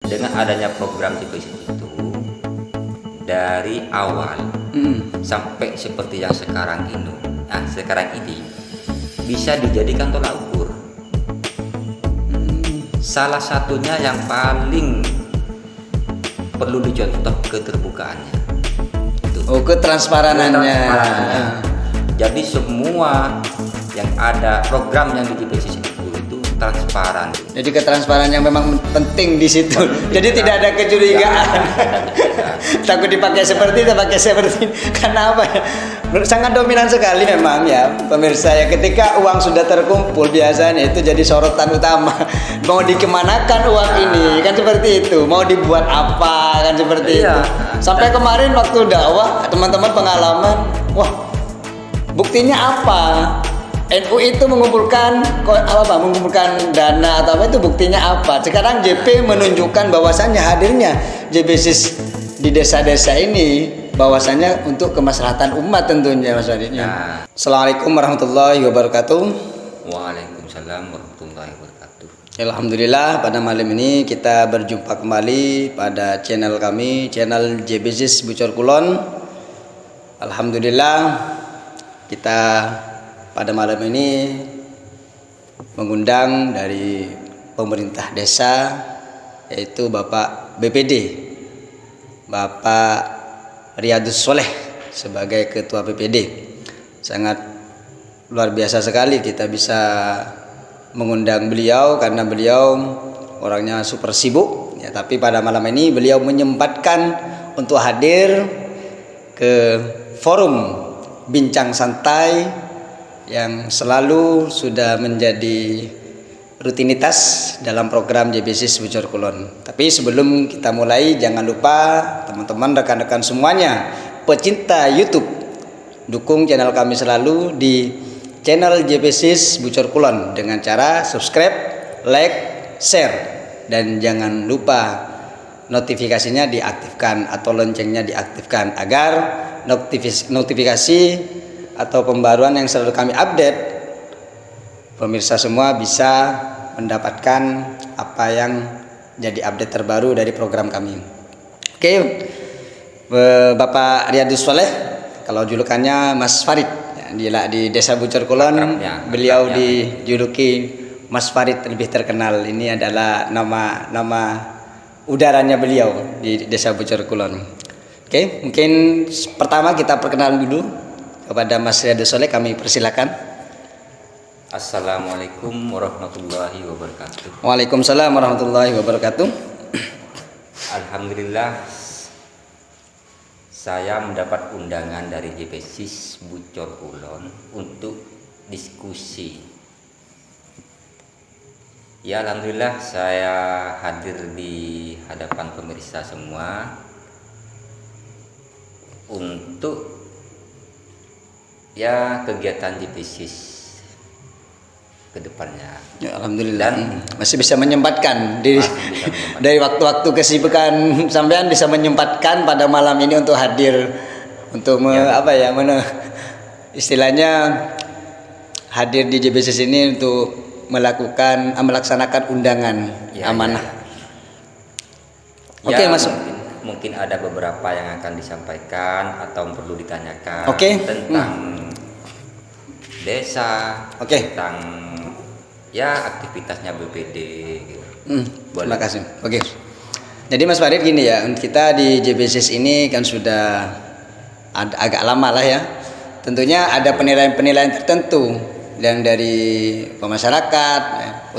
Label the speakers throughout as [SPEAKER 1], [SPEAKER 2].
[SPEAKER 1] dengan adanya program JPSIS itu dari awal sampai seperti yang sekarang ini bisa dijadikan tolak ukur. Salah satunya yang paling perlu dicontoh keterbukaannya.
[SPEAKER 2] Ketransparanannya.
[SPEAKER 1] Jadi semua yang ada program yang di JPSIS itu transparan.
[SPEAKER 2] Jadi ketransparan yang memang penting di situ. Jadi tidak ada kecurigaan. Takut dipakai seperti itu, pakai seperti ini. Karena apa ya? Sangat dominan sekali memang ya pemirsa ya. Ketika uang sudah terkumpul biasanya itu jadi sorotan utama. Mau dikemanakan uang ini kan seperti itu. Mau dibuat apa kan seperti itu. Sampai kemarin waktu dakwah teman-teman pengalaman, wah buktinya apa? NU itu mengumpulkan dana atau apa, itu buktinya apa? Sekarang JP menunjukkan bahwasannya hadirnya JPSIS di desa-desa ini bahwasannya untuk kemaslahatan umat tentunya Mas Farid. Assalamualaikum warahmatullahi wabarakatuh.
[SPEAKER 1] Waalaikumsalam warahmatullahi wabarakatuh.
[SPEAKER 2] Alhamdulillah pada malam ini kita berjumpa kembali pada channel kami, channel JPSIS Bucor Kulon. Alhamdulillah kita pada malam ini mengundang dari pemerintah desa, yaitu Bapak BPD, Bapak Riyadus Soleh sebagai Ketua BPD. Sangat luar biasa sekali kita bisa mengundang beliau karena beliau orangnya super sibuk ya, tapi pada malam ini beliau menyempatkan untuk hadir ke forum bincang santai yang selalu sudah menjadi rutinitas dalam program JPSIS Bucor Kulon. Tapi sebelum kita mulai, jangan lupa teman-teman, rekan-rekan semuanya, pecinta YouTube, dukung channel kami selalu di channel JPSIS Bucor Kulon dengan cara subscribe, like, share, dan jangan lupa notifikasinya diaktifkan atau loncengnya diaktifkan agar notifikasi atau pembaruan yang selalu kami update, pemirsa semua bisa mendapatkan apa yang jadi update terbaru dari program kami. Oke, Bapak Riyadus Soleh, kalau julukannya Mas Farid ya, di Desa Bucor Kulon, beliau dijuluki Mas Farid lebih terkenal. Ini adalah nama udaranya beliau di Desa Bucor Kulon. Oke, mungkin pertama kita perkenalan dulu kepada Mas Riyadus Soleh, kami persilakan.
[SPEAKER 1] Assalamualaikum warahmatullahi wabarakatuh.
[SPEAKER 2] Waalaikumsalam warahmatullahi wabarakatuh.
[SPEAKER 1] Alhamdulillah saya mendapat undangan dari JPSIS Bucor Kulon untuk diskusi. Ya, alhamdulillah saya hadir di hadapan pemirsa semua untuk kegiatan JPSIS ke depannya.
[SPEAKER 2] Ya, alhamdulillah. Dan masih bisa menyempatkan dari waktu-waktu kesibukan sampean bisa menyempatkan pada malam ini untuk hadir untuk istilahnya hadir di JPSIS ini untuk melaksanakan undangan amanah. Oke, Mas.
[SPEAKER 1] Mungkin ada beberapa yang akan disampaikan atau perlu ditanyakan tentang desa, tentang aktivitasnya BPD gitu.
[SPEAKER 2] Terima kasih. Oke. Jadi Mas Farid gini ya, kita di JPSIS ini kan sudah agak lama lah ya. Tentunya ada penilaian-penilaian tertentu yang dari masyarakat,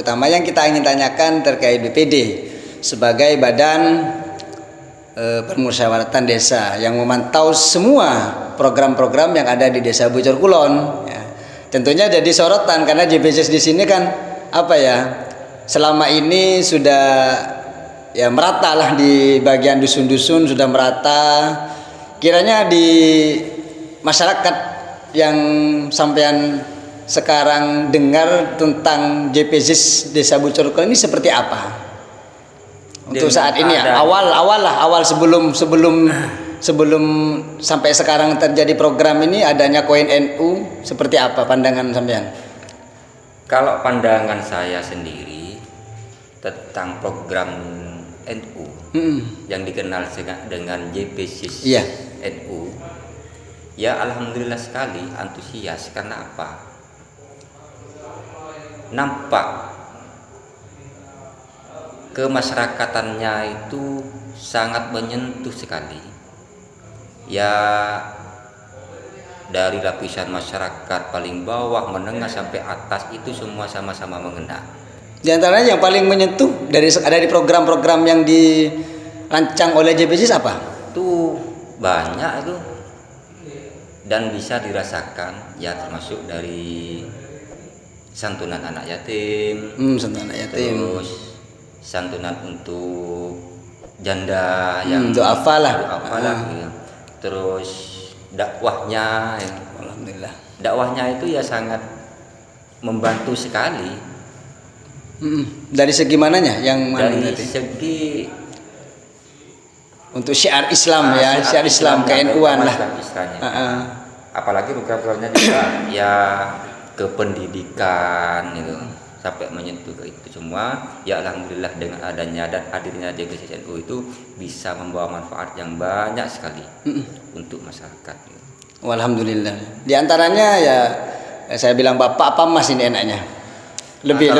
[SPEAKER 2] utama yang kita ingin tanyakan terkait BPD sebagai badan permusyawaratan desa yang memantau semua program-program yang ada di Desa Bucor Kulon. Ya. Tentunya jadi sorotan karena JPSIS di sini kan selama ini sudah merata lah di bagian dusun-dusun, sudah merata. Kiranya di masyarakat yang sampean sekarang dengar tentang JPSIS Desa Bucor Kulon ini seperti apa? Untuk saat ini awal sebelum sampai sekarang terjadi program ini, adanya koin NU, seperti apa pandangan sampean?
[SPEAKER 1] Kalau pandangan saya sendiri tentang program NU
[SPEAKER 2] Mm-mm.
[SPEAKER 1] yang dikenal dengan JPSIS
[SPEAKER 2] Iya.
[SPEAKER 1] NU, ya alhamdulillah sekali antusias. Karena apa? Nampak kemasyarakatannya itu sangat menyentuh sekali. Ya, dari lapisan masyarakat paling bawah, menengah sampai atas itu semua sama-sama mengena.
[SPEAKER 2] Di antaranya yang paling menyentuh dari program-program yang dirancang oleh JPSIS apa?
[SPEAKER 1] Itu banyak itu, dan bisa dirasakan ya, termasuk dari santunan anak yatim,
[SPEAKER 2] Santunan anak yatim.
[SPEAKER 1] terus santunan untuk janda yang
[SPEAKER 2] duafa lah.
[SPEAKER 1] ya. Terus dakwahnya ya.
[SPEAKER 2] Alhamdulillah.
[SPEAKER 1] Dakwahnya itu ya sangat membantu sekali.
[SPEAKER 2] Dari segi mananya yang mana
[SPEAKER 1] Dari
[SPEAKER 2] tadi?
[SPEAKER 1] segi
[SPEAKER 2] Untuk syiar Islam ya, syiar Islam ke-NU-an lah.
[SPEAKER 1] istilahnya.
[SPEAKER 2] Apalagi
[SPEAKER 1] program-programnya juga ya ke pendidikan gitu, sampai menyentuh ke itu semua. Ya alhamdulillah dengan adanya dan hadirnya JPSIS NU itu bisa membawa manfaat yang banyak sekali untuk masyarakat gitu.
[SPEAKER 2] Alhamdulillah. Di antaranya ya saya bilang bapak apa mas ini enaknya? Lebih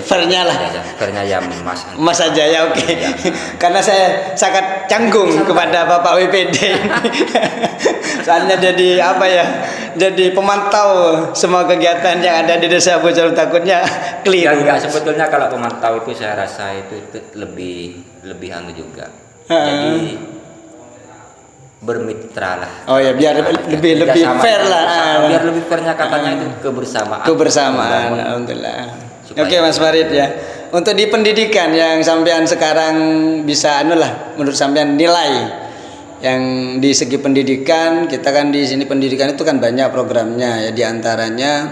[SPEAKER 2] fairnya lah.
[SPEAKER 1] Fairnya ya mas.
[SPEAKER 2] Mas aja ya, oke.
[SPEAKER 1] Ya.
[SPEAKER 2] Karena saya sangat canggung kepada Bapak WPD. Soalnya jadi apa ya? Jadi pemantau semua kegiatan yang ada di Desa Bocor, takutnya keliru.
[SPEAKER 1] Enggak, sebetulnya kalau pemantau itu saya rasa itu lebih anu juga. Jadi bermitra lah.
[SPEAKER 2] Oh ya, biar lebih fair lah.
[SPEAKER 1] Biar lebih fairnya katanya itu kebersamaan.
[SPEAKER 2] Alhamdulillah. Oke Mas Farid ya. Untuk di pendidikan yang sampean sekarang bisa menurut sampean nilai yang di segi pendidikan, kita kan di sini pendidikan itu kan banyak programnya ya, di antaranya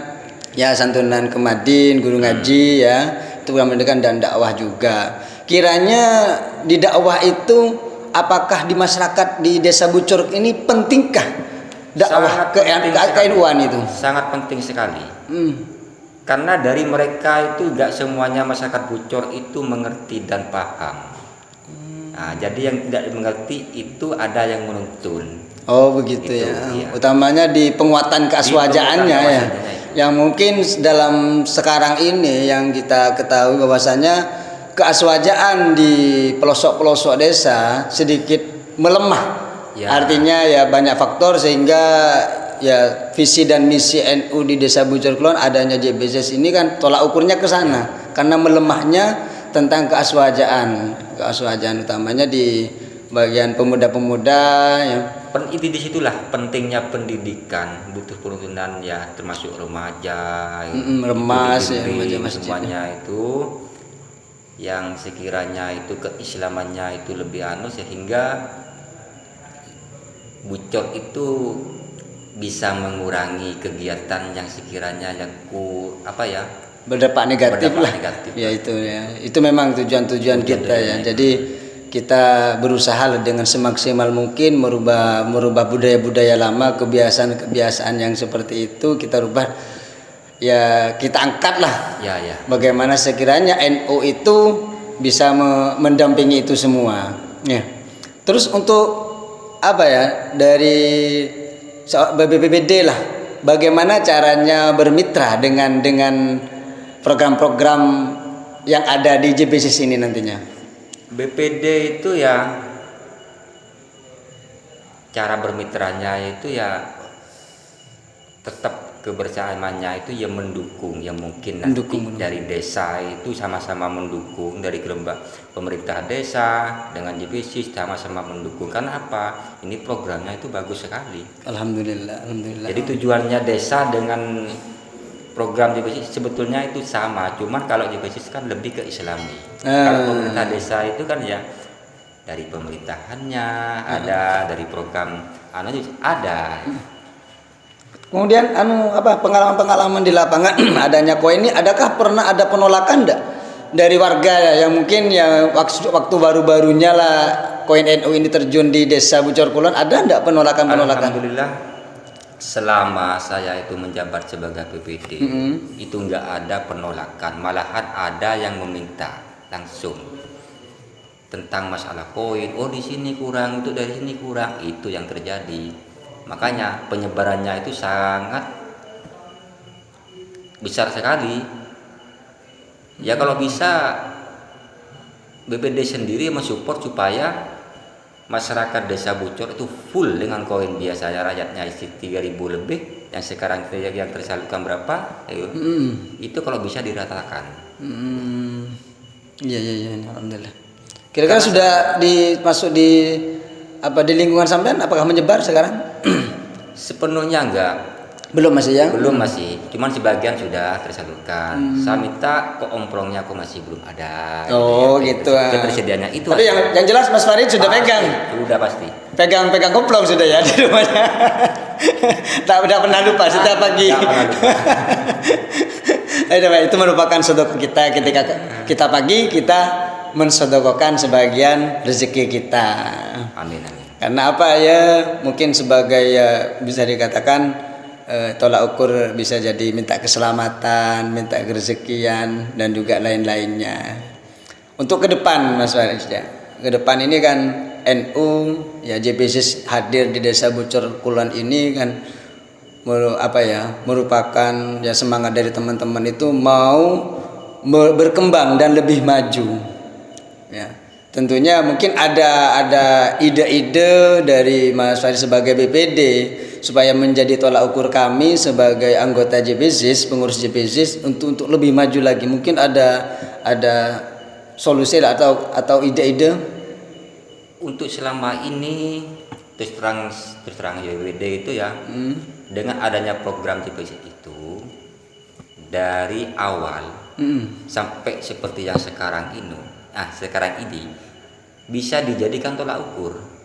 [SPEAKER 2] ya santunan ke Madin, guru ngaji ya, itu pendidikan dan dakwah juga. Kiranya di dakwah itu apakah di masyarakat di Desa Bucur ini pentingkah dakwah ke-NU-an itu?
[SPEAKER 1] Sangat penting sekali. Karena dari mereka itu enggak semuanya masyarakat Bucor itu mengerti dan paham. Nah, jadi yang tidak mengerti itu ada yang menuntun.
[SPEAKER 2] Oh begitu itu, ya. Iya. Utamanya di penguatan keaswajaannya ya. Yang mungkin dalam sekarang ini yang kita ketahui bahwasanya keaswajaan di pelosok-pelosok desa sedikit melemah. Ya. Artinya ya banyak faktor sehingga ya visi dan misi NU di Desa Bucor Kulon adanya JPSIS ini kan tolak ukurnya ke sana karena melemahnya tentang keaswajaan utamanya di bagian pemuda-pemuda ya.
[SPEAKER 1] Inti disitulah pentingnya pendidikan, butuh penuntunan ya, termasuk remaja,
[SPEAKER 2] remas ya, remaja masjid
[SPEAKER 1] semuanya itu yang sekiranya itu keislamannya itu lebih sehingga Bucor itu bisa mengurangi kegiatan yang sekiranya yang berdampak negatif lah.
[SPEAKER 2] Ya itu memang tujuan kita ya. Jadi kita berusaha dengan semaksimal mungkin merubah budaya-budaya lama, kebiasaan yang seperti itu kita rubah ya, kita angkat lah.
[SPEAKER 1] Ya.
[SPEAKER 2] Bagaimana sekiranya NU itu bisa mendampingi itu semua. Ya. Terus untuk dari BPPD lah, bagaimana caranya bermitra dengan program-program yang ada di JPSIS ini nantinya?
[SPEAKER 1] BPD itu ya cara bermitranya itu ya tetap kebersamaannya itu ya mendukung, yang mungkin nanti dari desa itu sama-sama mendukung, dari pemerintah desa dengan JPSIS sama-sama mendukung. Karena apa? Ini programnya itu bagus sekali. Alhamdulillah. Jadi tujuannya desa dengan program JPSIS sebetulnya itu sama, cuman kalau JPSIS kan lebih ke Islami. Kalau pemerintah desa itu kan ya dari pemerintahannya ada, dari program ada.
[SPEAKER 2] Kemudian pengalaman-pengalaman di lapangan adanya koin ini, adakah pernah ada penolakan enggak dari warga yang mungkin ya waktu baru-barunya lah koin NU ini terjun di Desa Bucor Kulon, ada enggak penolakan?
[SPEAKER 1] Alhamdulillah selama saya itu menjabat sebagai PPD itu enggak ada penolakan, malahan ada yang meminta langsung. tentang masalah koin. Oh, di sini kurang, untuk dari sini kurang, itu yang terjadi. Makanya penyebarannya itu sangat besar sekali. Ya kalau bisa BPD sendiri mensupport supaya masyarakat desa Bucor itu full dengan koin biasanya rakyatnya isi 3.000 lebih, yang sekarang yang tersalurkan berapa, itu kalau bisa diratakan.
[SPEAKER 2] Iya, alhamdulillah. Kira-kira sudah masuk di lingkungan sampean, apakah menyebar sekarang?
[SPEAKER 1] Sepenuhnya enggak.
[SPEAKER 2] Belum masih ya?
[SPEAKER 1] Belum masih, cuman sebagian sudah tersalurkan. Saya minta kok omprongnya kok masih belum ada.
[SPEAKER 2] Oh gitu.
[SPEAKER 1] Ketersediaannya itu.
[SPEAKER 2] Tapi yang jelas Mas Farid sudah pegang.
[SPEAKER 1] Sudah pasti.
[SPEAKER 2] Pegang koplong sudah ya di rumahnya. Tak pernah lupa setiap pagi. Itu merupakan sedekah kita ketika kita pagi kita mensedekahkan sebagian rezeki kita.
[SPEAKER 1] Amin.
[SPEAKER 2] Karena apa ya? Mungkin sebagai bisa dikatakan tolak ukur, bisa jadi minta keselamatan, minta kerezekian dan juga lain-lainnya. Untuk ke depan Mas Farid ya. Ke depan ini kan NU ya JPSIS hadir di Desa Bucor Kulon ini kan merupakan ya semangat dari teman-teman itu mau berkembang dan lebih maju. Ya. Tentunya mungkin ada ide-ide dari Mas Farid sebagai BPD supaya menjadi tolak ukur kami sebagai anggota JPSIS, pengurus JPSIS untuk lebih maju lagi. Mungkin ada solusi atau ide-ide
[SPEAKER 1] untuk selama ini terus terang JPD itu ya, dengan adanya program JPSIS itu dari awal sampai seperti yang sekarang ini bisa dijadikan tolak ukur.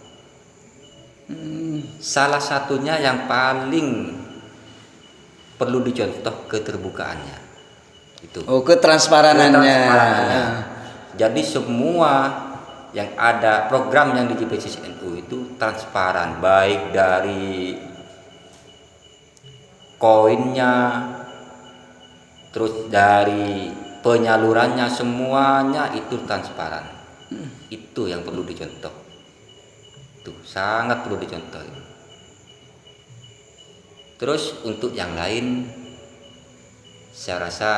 [SPEAKER 1] Salah satunya yang paling perlu dicontoh keterbukaannya itu.
[SPEAKER 2] Ketransparanannya.
[SPEAKER 1] Jadi semua yang ada program yang di JPSIS NU itu transparan, baik dari koinnya, terus dari penyalurannya, semuanya itu transparan. Itu yang perlu dicontoh. Itu sangat perlu dicontoh. Terus untuk yang lain saya rasa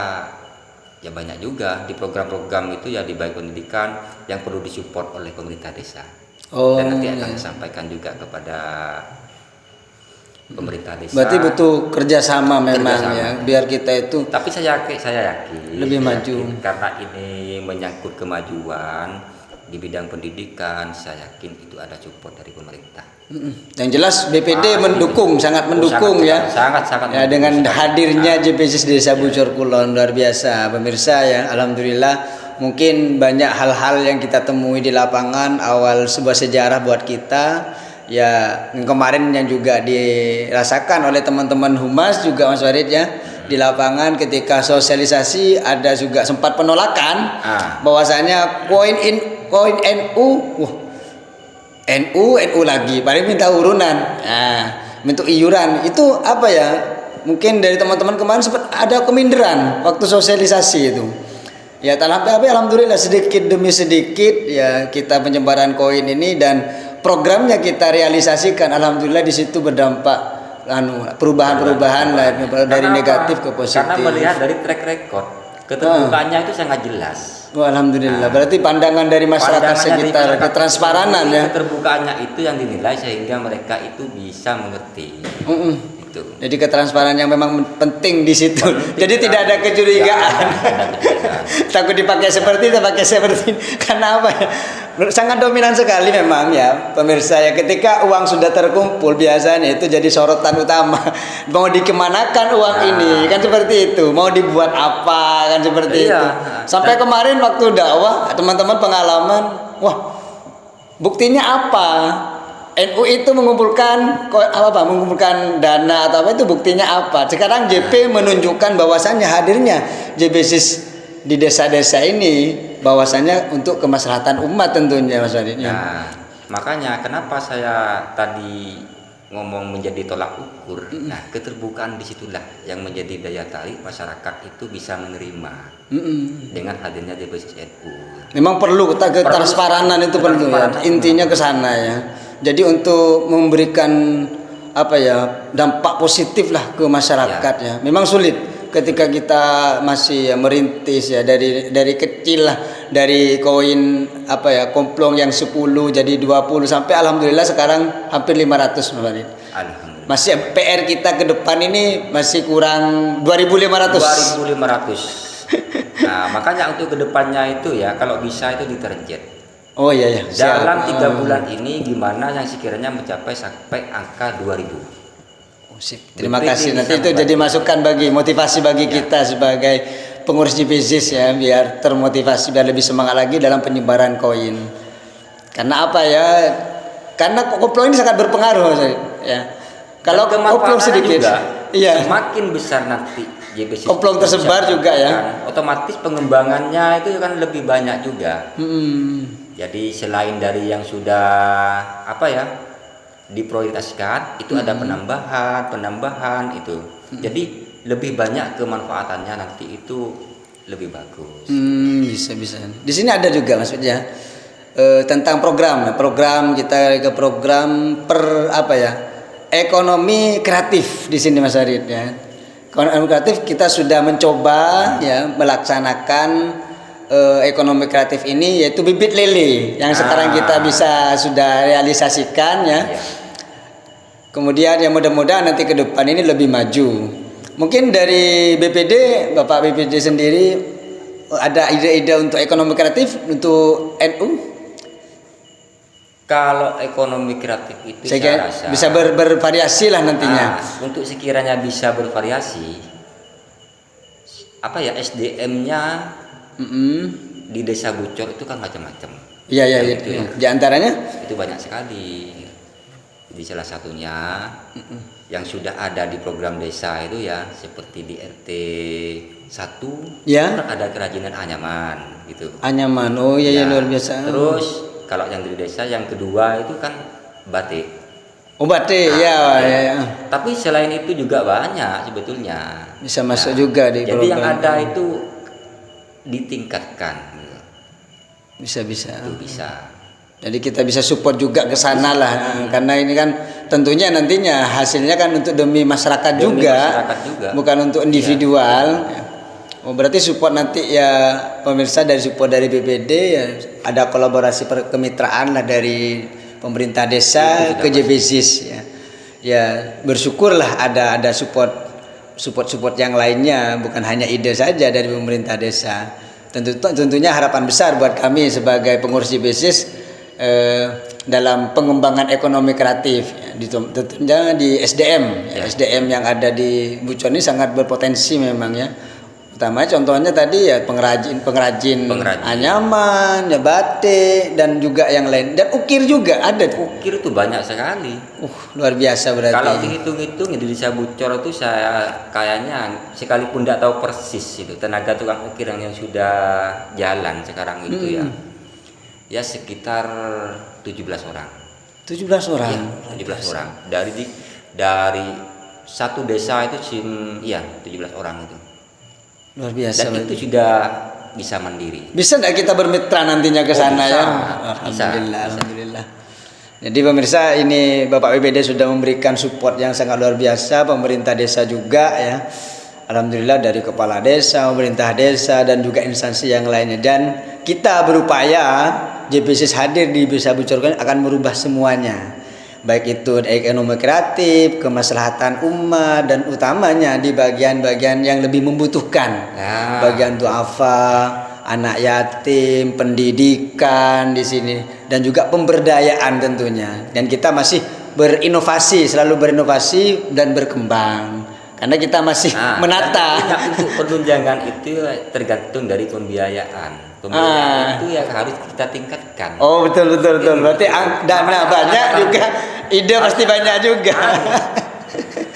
[SPEAKER 1] ya banyak juga di program-program itu ya, di baik pendidikan yang perlu disupport oleh pemerintah desa. Dan nanti akan disampaikan juga kepada pemerintah desa.
[SPEAKER 2] Berarti butuh kerjasama memang ya, biar kita itu.
[SPEAKER 1] Tapi saya yakin
[SPEAKER 2] lebih maju.
[SPEAKER 1] Karena ini menyangkut kemajuan di bidang pendidikan, saya yakin itu ada support dari pemerintah.
[SPEAKER 2] Yang jelas BPD sangat mendukung ya.
[SPEAKER 1] Sangat
[SPEAKER 2] ya, dengan hadirnya JPSIS Desa Bucor Kulon luar biasa pemirsa ya. Alhamdulillah, mungkin banyak hal-hal yang kita temui di lapangan, awal sebuah sejarah buat kita. Ya, kemarin yang juga dirasakan oleh teman-teman Humas juga Mas Farid ya. Di lapangan ketika sosialisasi ada juga sempat penolakan bahwasanya koin NU NU lagi paling minta urunan, minta iuran. Itu apa ya, mungkin dari teman-teman kemarin sempat ada keminderan waktu sosialisasi itu ya. Tapi alhamdulillah sedikit demi sedikit ya kita penyebaran koin ini dan programnya kita realisasikan. Alhamdulillah di situ berdampak perubahan dari negatif ke positif.
[SPEAKER 1] Karena melihat dari track record keterbukaannya itu sangat jelas.
[SPEAKER 2] Alhamdulillah. Berarti pandangan dari masyarakat sekitar, ketransparanan ya.
[SPEAKER 1] Keterbukaannya itu yang dinilai sehingga mereka itu bisa mengerti. Itu.
[SPEAKER 2] Jadi ketransparan yang memang penting di situ. Jadi tidak ada kecurigaan. Takut dipakai seperti itu, pakai seperti ini. Karena apa ya? Sangat dominan sekali memang ya pemirsa ya. Ketika uang sudah terkumpul biasanya itu jadi sorotan utama. Mau dikemanakan uang ini kan seperti itu. Mau dibuat apa kan seperti itu. Sampai kemarin waktu dakwah teman-teman pengalaman, wah buktinya apa? NU itu mengumpulkan dana atau apa, itu buktinya apa? Sekarang JP menunjukkan bahwasannya hadirnya JPSIS di desa-desa ini bahwasannya untuk kemaslahatan umat tentunya Mas Farid.
[SPEAKER 1] Nah, makanya kenapa saya tadi ngomong menjadi tolak ukur. Nah, keterbukaan disitulah yang menjadi daya tarik masyarakat itu bisa menerima dengan hadirnya DPS NU.
[SPEAKER 2] Memang perlu ketransparanan itu perlu ya. Intinya ke sana ya. Jadi untuk memberikan apa ya dampak positif lah ke masyarakat ya. Memang sulit ketika kita masih ya, merintis ya dari kecil lah, dari koin apa ya komplong yang 10 jadi 20 sampai alhamdulillah sekarang hampir 500 Bapak.
[SPEAKER 1] Alhamdulillah.
[SPEAKER 2] Masih PR kita ke depan ini masih kurang 2.500.
[SPEAKER 1] 2.500. Nah, makanya untuk kedepannya itu ya kalau bisa itu ditarget.
[SPEAKER 2] Oh iya ya.
[SPEAKER 1] Dalam 3 bulan ini gimana yang sekiranya mencapai sampai angka 2.000.
[SPEAKER 2] Terima kasih. Nanti itu jadi masukan bagi motivasi bagi kita sebagai pengurus JPSIS ya, biar termotivasi, biar lebih semangat lagi dalam penyebaran koin. Karena apa ya? Karena koplo ini sangat berpengaruh ya. Kalau koplo sedikit, iya.
[SPEAKER 1] Semakin besar nanti JPSIS
[SPEAKER 2] koplo tersebar juga ya.
[SPEAKER 1] Otomatis pengembangannya itu kan lebih banyak juga. Jadi selain dari yang sudah apa ya? Diprioritaskan itu ada penambahan itu. Jadi lebih banyak kemanfaatannya nanti itu lebih bagus.
[SPEAKER 2] Bisa. Di sini ada juga maksudnya tentang program kita ke program apa ya ekonomi kreatif di sini Mas Arid ya. Ekonomi kreatif kita sudah mencoba ya melaksanakan ekonomi kreatif ini yaitu bibit lele yang sekarang kita sudah realisasikan ya. Kemudian ya mudah-mudahan nanti ke depan ini lebih maju. Mungkin dari BPD, Bapak BPD sendiri ada ide-ide untuk ekonomi kreatif untuk NU?
[SPEAKER 1] Kalau ekonomi kreatif itu saya rasa
[SPEAKER 2] bisa bervariasi lah nantinya.
[SPEAKER 1] Untuk sekiranya bisa bervariasi, apa ya SDM-nya di Desa Bucor itu kan macam-macam.
[SPEAKER 2] Iya. Di antaranya
[SPEAKER 1] itu banyak sekali. Jadi salah satunya yang sudah ada di program desa itu ya seperti di RT 1
[SPEAKER 2] ya
[SPEAKER 1] ada kerajinan anyaman gitu.
[SPEAKER 2] Anyaman, oh iya luar biasa.
[SPEAKER 1] Terus kalau yang di desa yang kedua itu kan batik. Oh
[SPEAKER 2] batik ya.
[SPEAKER 1] Tapi selain itu juga banyak sebetulnya.
[SPEAKER 2] Bisa masuk juga di
[SPEAKER 1] jadi yang ada itu ditingkatkan. Bisa. Itu bisa.
[SPEAKER 2] Jadi kita bisa support juga ke sana lah, karena ini kan tentunya nantinya hasilnya kan untuk demi masyarakat juga, bukan untuk individual. Oh berarti support nanti ya pemirsa dari support dari BPD ya ada kolaborasi kemitraan lah dari pemerintah desa ke JPSIS ya. Ya bersyukurlah ada support yang lainnya, bukan hanya ide saja dari pemerintah desa. Tentunya harapan besar buat kami sebagai pengurus JPSIS dalam pengembangan ekonomi kreatif tentunya di SDM SDM yang ada di Bucor ini sangat berpotensi memang ya. Utama contohnya tadi ya pengrajin anyaman ya batik dan juga yang lain, dan ukir juga ada.
[SPEAKER 1] Ukir itu banyak sekali.
[SPEAKER 2] Luar biasa berarti. Kalau
[SPEAKER 1] dihitung-hitung di Desa Bucor itu saya kayaknya sekalipun tidak tahu persis itu tenaga tukang ukir yang sudah jalan sekarang itu ya sekitar 17 orang.
[SPEAKER 2] 17 orang.
[SPEAKER 1] Ya, 17 orang. Dari satu desa itu 17 orang itu.
[SPEAKER 2] Luar biasa.
[SPEAKER 1] Dan itu sudah bisa mandiri.
[SPEAKER 2] Bisa enggak kita bermitra nantinya ke sana ya? Alhamdulillah. Jadi pemirsa, ini Bapak BPD sudah memberikan support yang sangat luar biasa, pemerintah desa juga ya. Alhamdulillah dari kepala desa, pemerintah desa dan juga instansi yang lainnya, dan kita berupaya JPSIS hadir di Desa Bucor akan merubah semuanya, baik itu ekonomi kreatif, kemaslahatan umat, dan utamanya di bagian-bagian yang lebih membutuhkan, bagian duafa, anak yatim, pendidikan di sini, dan juga pemberdayaan tentunya. Dan kita masih selalu berinovasi dan berkembang. Karena kita masih menata.
[SPEAKER 1] Untuk penunjangan itu tergantung dari pembiayaan. Pembiayaan itu yang harus kita tingkatkan.
[SPEAKER 2] Oh betul. Berarti dana banyak juga, ide pasti banyak juga.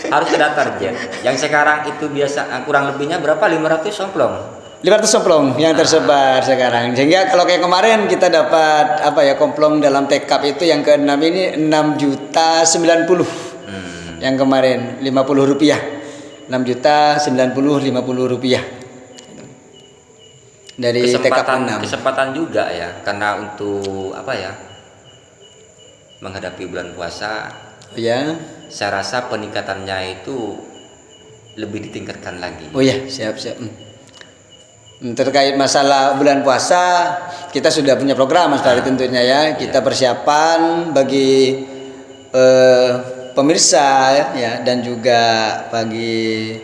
[SPEAKER 1] Harus ada target. Yang sekarang itu biasa kurang lebihnya berapa? 500 somplong.
[SPEAKER 2] 500 somplong yang tersebar sekarang. Sehingga kalau kayak kemarin kita dapat komplong dalam tekap itu yang ke-6 ini 6.090. yang kemarin 50 rupiah, 6 juta 90 50 rupiah dari TK6.
[SPEAKER 1] Kesempatan juga ya, karena untuk apa ya, menghadapi bulan puasa
[SPEAKER 2] Ya.
[SPEAKER 1] saya rasa peningkatannya itu lebih ditingkatkan lagi.
[SPEAKER 2] Oh ya, siap. Terkait masalah bulan puasa, kita sudah punya program Mas Farid tentunya ya. Kita persiapan bagi pemirsa ya, dan juga bagi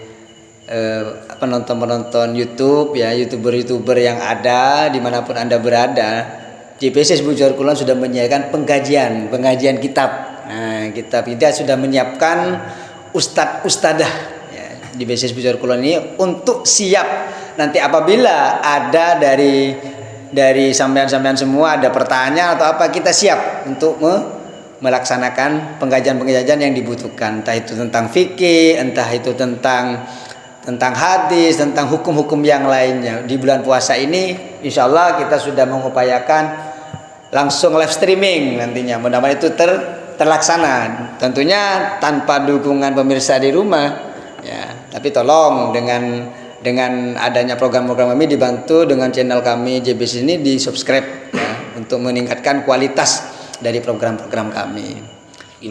[SPEAKER 2] penonton YouTube ya, YouTuber yang ada dimanapun Anda berada. JPC Bujur Kulon sudah menyiapkan pengajian kitab. Nah, kitab kita sudah menyiapkan ustadz-ustadah ya, di BCS Bujur Kulon ini untuk siap nanti apabila ada dari sampean-sampean semua ada pertanyaan atau apa, kita siap untuk melaksanakan pengajian yang dibutuhkan, entah itu tentang fikih, entah itu tentang hadis, tentang hukum-hukum yang lainnya. Di bulan puasa ini insya Allah kita sudah mengupayakan langsung live streaming nantinya, mudah-mudahan itu terlaksana, tentunya tanpa dukungan pemirsa di rumah ya, tapi tolong dengan adanya program-program kami dibantu dengan channel kami JBC ini di subscribe ya, untuk meningkatkan kualitas dari program-program kami.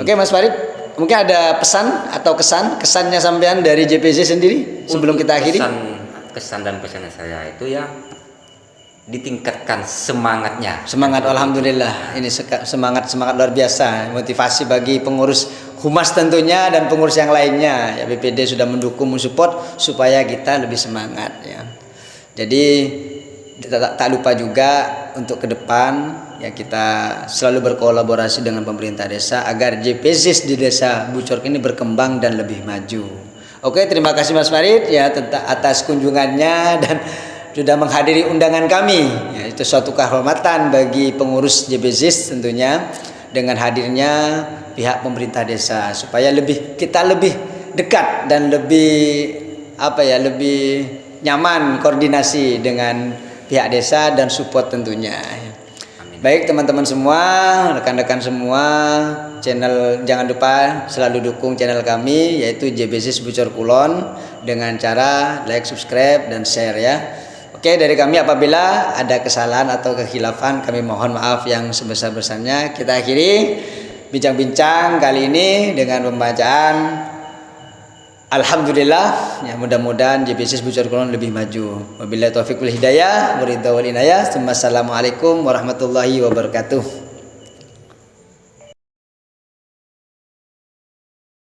[SPEAKER 2] Oke Mas Farid, mungkin ada pesan atau kesannya sampean dari JPC sendiri sebelum kita akhiri?
[SPEAKER 1] Kesan dan pesan saya itu ya, ditingkatkan semangatnya.
[SPEAKER 2] Semangat, alhamdulillah. Ini semangat luar biasa, motivasi bagi pengurus humas tentunya dan pengurus yang lainnya. Ya, BPD sudah mendukung, mensupport supaya kita lebih semangat ya. Jadi tak lupa juga untuk ke depan ya, kita selalu berkolaborasi dengan pemerintah desa agar JPZ di desa Bucor ini berkembang dan lebih maju. Oke, terima kasih Mas Farid ya atas kunjungannya dan sudah menghadiri undangan kami ya, itu suatu kehormatan bagi pengurus JBZ tentunya dengan hadirnya pihak pemerintah desa supaya kita lebih dekat dan lebih nyaman koordinasi dengan pihak desa dan support tentunya. Amin. Baik teman-teman semua, rekan-rekan semua, channel jangan lupa selalu dukung channel kami yaitu JBZ Bucor Kulon dengan cara like, subscribe dan share ya. Oke, dari kami apabila ada kesalahan atau kekhilafan kami mohon maaf yang sebesar-besarnya. Kita akhiri bincang-bincang kali ini dengan pembacaan Alhamdulillah ya, mudah-mudahan JPC Bucor Kulon lebih maju. Wabillahi taufiq wal hidayah, waridha wal inayah. Assalamualaikum warahmatullahi wabarakatuh.